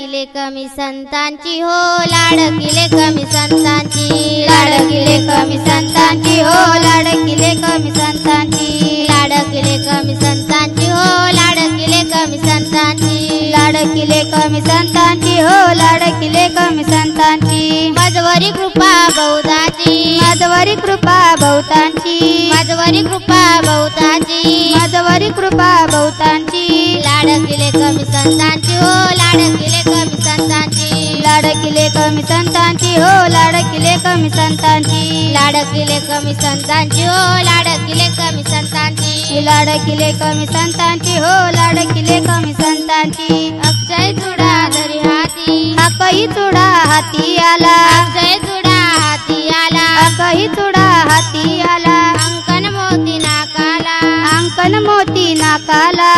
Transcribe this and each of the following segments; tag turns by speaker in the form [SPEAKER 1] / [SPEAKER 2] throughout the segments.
[SPEAKER 1] लाडकिले कमी संतांची हो लाडकिले कमी संतांची लाडकिले कमी संतांची हो लाडकिले कमी संतांची लाडकिले कमी संतांची हो लाडकिले कमी संतांची लाडकिले कमी संतांची हो लाडकिले कमी संतांची माझवरी कृपा बहुताची माझवरी कृपा बहुतांची माझवरी कृपा बहुताची माझवरी कृपा बहुतांची लाडकिले कमी संतांची हो लाडकिले कमी संतांची लाडकिले कमी संतांची हो लाडकिले कमी संतांची लाडकिले कमी संतांची हो लाडकिले कमी संतांची लाडकिले कमी संतांची हो लाडकिले कमी संतांची अक्षय चुडा धरी हाती अकही चुडा हाती आला अक्षय चुडा हाती आला अकही चुडा हाती आला अंकन मोती नाकाला अंकन मोती नाकाला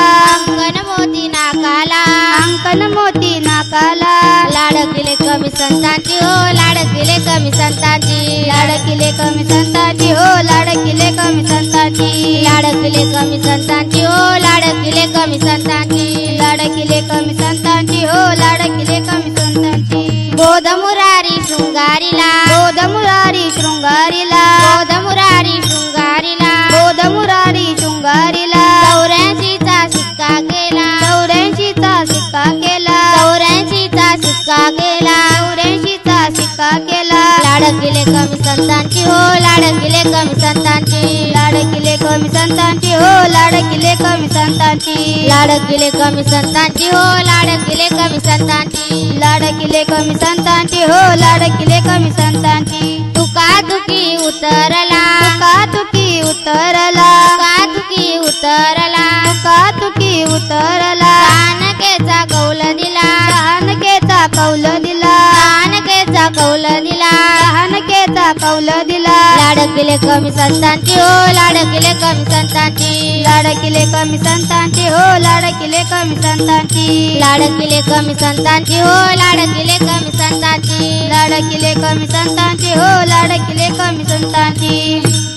[SPEAKER 1] अंकन मोती नाकाला अंकन मोती नाकाला लाडकिले कमी संतांची हो लाडकिले कमी संतांची लाडकिले कमी संतांची हो लाडकिले कमी संतांची लाडकिले कमी संतांची हो लाडकिले कमी संतांची लाडकिले कमी संतांची हो लाडकिले कमी संतांची बोध मुरारी शृंगारीला बोध मुरारी शृंगारीला बोध मुरारी शृंगारीला बोध मुरारी शृंगारीला 84चा सिक्का गेला 84चा सिक्का केला 84चा सिक्का गेला 84चा सिक्का केला लाडकिले कमी संतांची हो लाडकिले कमी संतांची लाडकिले कमी संतांची हो लाडकिले कमी संतांची लाडकिले कमी संतांची हो लाडकिले कमी संतांची लाडकिले कमी संतांची हो लाडकिले कमी संतांची तुका तुकी उतरला तुका तुकी उतरला तुका तुकी उतरला तुका तुकी उतरला कानकेचा कौल दिला कानकेचा कौल दिला कानकेचा कौल दिला कानकेचा कौल दिला लाडकिले कमी संतांची हो लाडकिले कमी संतांची लाडकिले कमी संतांची हो लाडकिले कमी संतांची लाडकिले कमी संतांची हो लाडकिले कमी संतांची लाडकिले कमी संतांची हो लाडकिले कमी संतांची